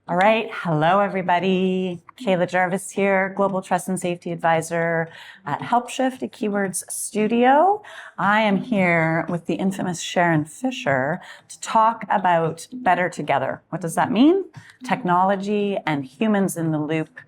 All right. Hello, everybody. Kaila Jarvis here, Global Trust and Safety Advisor at Helpshift, a Keywords studio. I am here with the infamous Sharon Fisher to talk about better together. What does that mean? Technology and humans in the loop,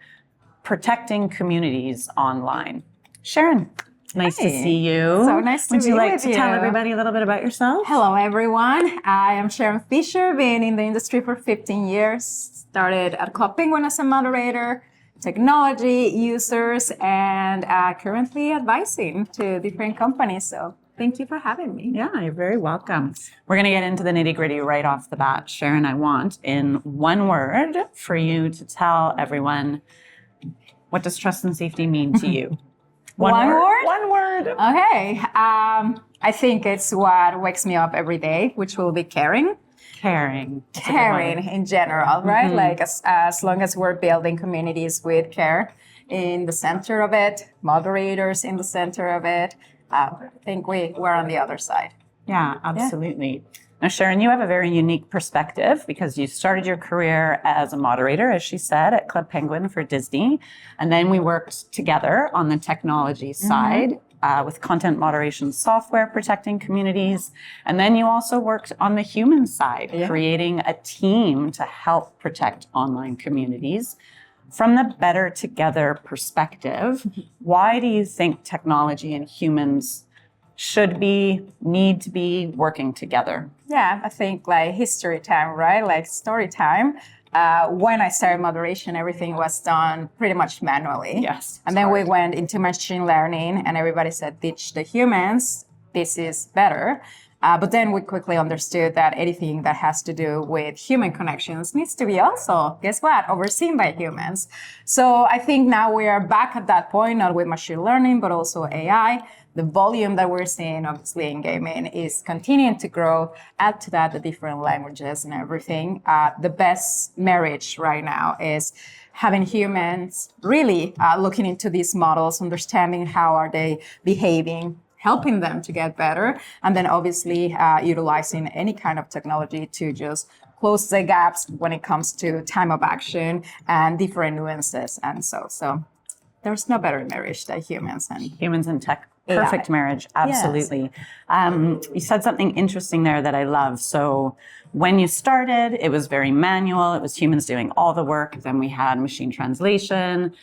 protecting communities online. Sharon, nice to see you. So nice to be with you. Would you like to tell everybody a little bit about yourself? Hello, everyone. I am Sharon Fisher, been in the industry for 15 years. Started at Club Penguin as a moderator, technology users, and currently advising to different companies. So thank you for having me. Yeah, you're very welcome. We're going to get into the nitty-gritty right off the bat. Sharon, I want in one word for you to tell everyone, what does trust and safety mean to you? One word? One word. Okay. I think it's what wakes me up every day, which will be caring. Caring in general, right? Mm-hmm. Like as long as we're building communities with care in the center of it, moderators in the center of it, I think we're on the other side. Yeah, absolutely. Yeah. Now, Sharon, you have a very unique perspective because you started your career as a moderator, as she said, at Club Penguin for Disney. And then we worked together on the technology side with content moderation software protecting communities. And then you also worked on the human side, creating a team to help protect online communities. From the better together perspective, why do you think technology and humans need to be working together? Yeah, I think like history time, right? Like story time. When I started moderation, everything was done pretty much manually. Yes. And then we went into machine learning and everybody said, ditch the humans. This is better. But then we quickly understood that anything that has to do with human connections needs to be also, guess what, overseen by humans. So I think now we are back at that point, not with machine learning, but also AI. The volume that we're seeing, obviously, in gaming is continuing to grow. Add to that the different languages and everything. The best marriage right now is having humans really looking into these models, understanding how are they behaving, helping them to get better, and then obviously utilizing any kind of technology to just close the gaps when it comes to time of action and different nuances. And so there's no better marriage than humans and tech. Perfect marriage, absolutely. Yes. You said something interesting there that I love. So when you started, it was very manual. It was humans doing all the work. Then we had machine translation.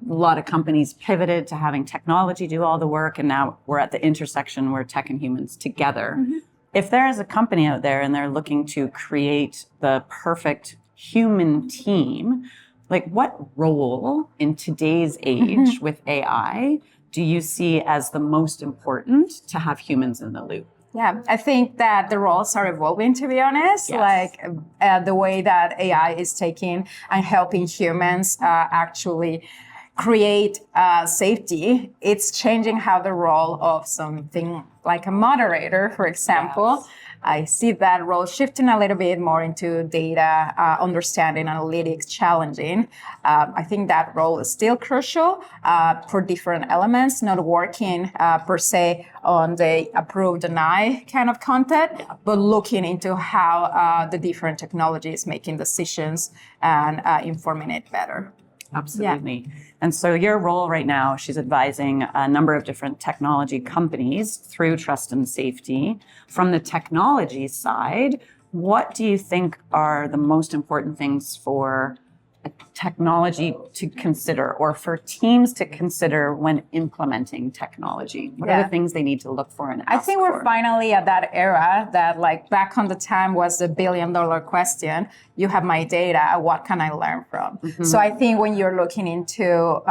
A lot of companies pivoted to having technology do all the work. And now we're at the intersection where tech and humans together. Mm-hmm. If there is a company out there and they're looking to create the perfect human team, like what role in today's age with AI do you see as the most important to have humans in the loop? Yeah, I think that the roles are evolving, to be honest. Yes. Like the way that AI is taking and helping humans actually create safety, it's changing how the role of something like a moderator, for example. Yes. I see that role shifting a little bit more into data, understanding, analytics, challenging. I think that role is still crucial for different elements, not working per se on the approve, deny kind of content, but looking into how the different technologies making decisions and informing it better. Absolutely. Yeah. And so your role right now, she's advising a number of different technology companies through trust and safety. From the technology side, what do you think are the most important things for a technology to consider or for teams to consider when implementing technology? What are the things they need to look for and ask I think we're finally at that era that like back on the time was the $1 billion question. You have my data. What can I learn from? Mm-hmm. So I think when you're looking into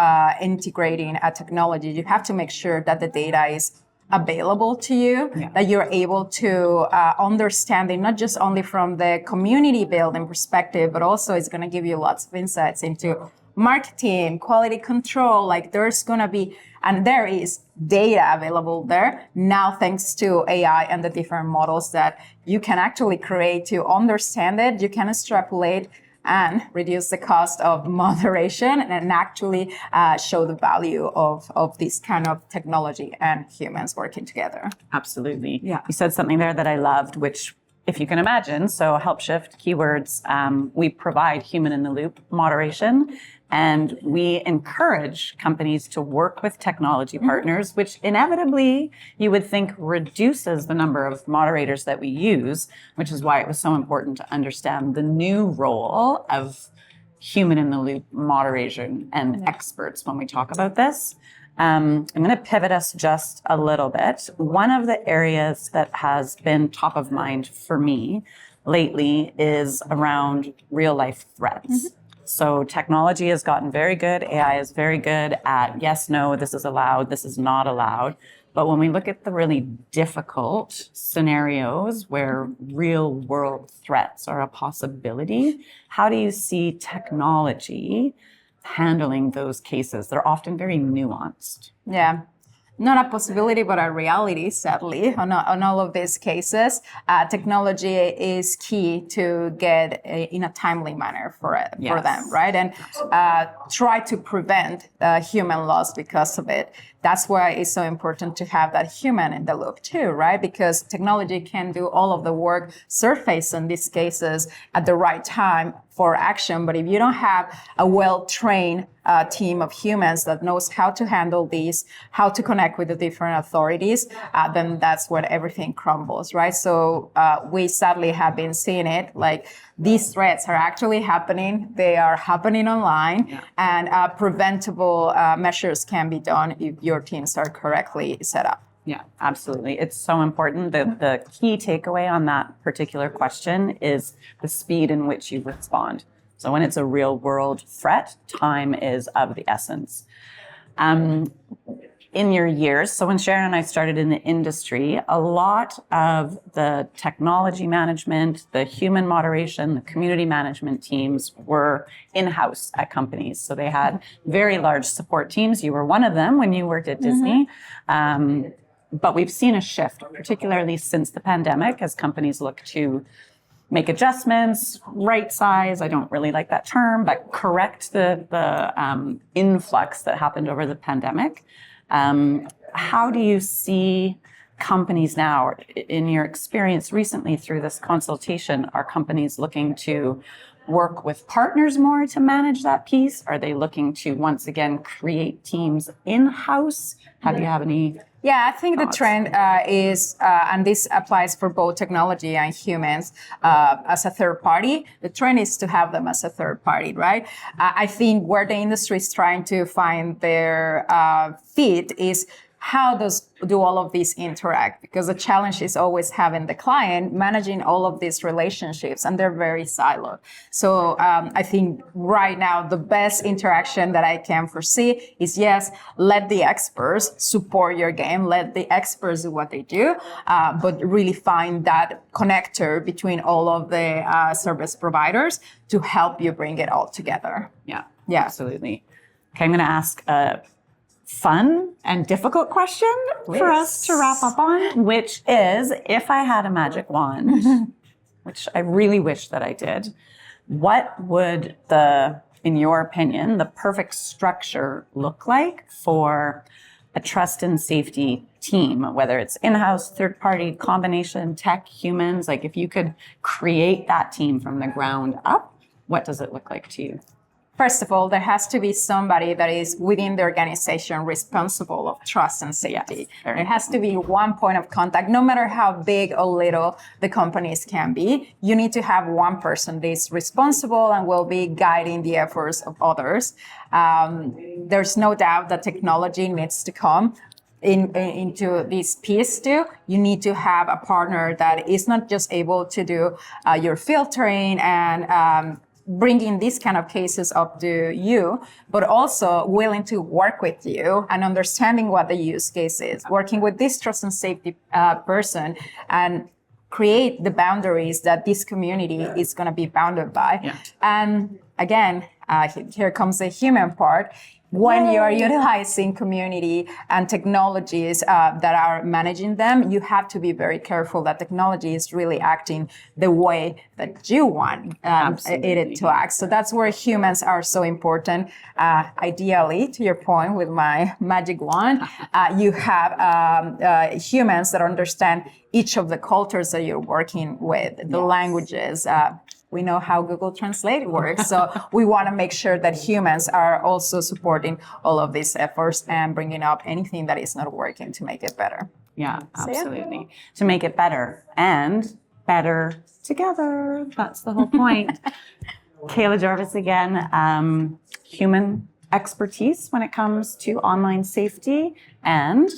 integrating a technology, you have to make sure that the data is available to you, that you're able to understand it, not just only from the community building perspective, but also it's going to give you lots of insights into marketing, quality control. Like there's going to be, and there is data available there now thanks to AI and the different models that you can actually create to understand it. You can extrapolate and reduce the cost of moderation and actually show the value of this kind of technology and humans working together. Absolutely. Yeah. You said something there that I loved, which if you can imagine, so Helpshift keywords, we provide human in the loop moderation, and we encourage companies to work with technology partners, which inevitably you would think reduces the number of moderators that we use, which is why it was so important to understand the new role of human in the loop moderation and experts when we talk about this. I'm going to pivot us just a little bit. One of the areas that has been top of mind for me lately is around real life threats. So technology has gotten very good. AI is very good at yes, no, this is allowed, this is not allowed. But when we look at the really difficult scenarios where real world threats are a possibility, how do you see technology handling those cases? They're often very nuanced. Yeah. Not a possibility, but a reality, sadly, on all of these cases. Technology is key to get in a timely manner for them, right? And try to prevent human loss because of it. That's why it's so important to have that human in the loop too, right? Because technology can do all of the work, surface in these cases at the right time for action. But if you don't have a well-trained team of humans that knows how to handle these, how to connect with the different authorities, then that's when everything crumbles, right? So we sadly have been seeing it, like these threats are actually happening. They are happening online, and preventable measures can be done if your teams are correctly set up. Yeah, absolutely. It's so important. The key takeaway on that particular question is the speed in which you respond. So when it's a real world threat, time is of the essence. In your years, so when Sharon and I started in the industry, a lot of the technology management, the human moderation, the community management teams were in-house at companies. So they had very large support teams. You were one of them when you worked at Disney. But we've seen a shift, particularly since the pandemic, as companies look to make adjustments, right size, I don't really like that term, but correct the influx that happened over the pandemic. How do you see companies now, in your experience recently through this consultation, are companies looking to work with partners more to manage that piece? Are they looking to once again create teams in-house? Do you have any? Yeah, I think the trend is, and this applies for both technology and humans as a third party, the trend is to have them as a third party, right? I think where the industry is trying to find their fit is how do all of these interact? Because the challenge is always having the client managing all of these relationships, and they're very siloed. So I think right now the best interaction that I can foresee is, yes, let the experts support your game, let the experts do what they do, but really find that connector between all of the service providers to help you bring it all together. Yeah, absolutely. Okay, I'm going to ask a fun and difficult question for us to wrap up on, which is, if I had a magic wand, which I really wish that I did, what would in your opinion, the perfect structure look like for a trust and safety team, whether it's in-house, third-party, combination, tech, humans? Like if you could create that team from the ground up, what does it look like to you? First of all, there has to be somebody that is within the organization responsible of trust and safety. Yes, there has to be one point of contact, no matter how big or little the companies can be. You need to have one person that is responsible and will be guiding the efforts of others. There's no doubt that technology needs to come into this piece too. You need to have a partner that is not just able to do your filtering and bringing these kind of cases up to you, but also willing to work with you and understanding what the use case is, working with this trust and safety person and create the boundaries that this community is going to be bounded by. Yeah. And again, here comes the human part. when you are utilizing community and technologies that are managing them, you have to be very careful that technology is really acting the way that you want it to act. So that's where humans are so important. Ideally, to your point with my magic wand, you have humans that understand each of the cultures that you're working with, the languages. We know how Google Translate works. So we want to make sure that humans are also supporting all of these efforts and bringing up anything that is not working to make it better. Yeah, absolutely. To make it better and better together. That's the whole point. Kaila Jarvis again, human expertise when it comes to online safety, and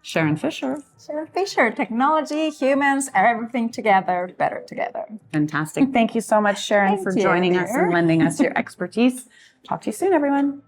Sharon Fisher. Sharon Fisher, technology, humans, everything together, better together. Fantastic. Thank you so much, Sharon, for joining us and lending us your expertise. Talk to you soon, everyone.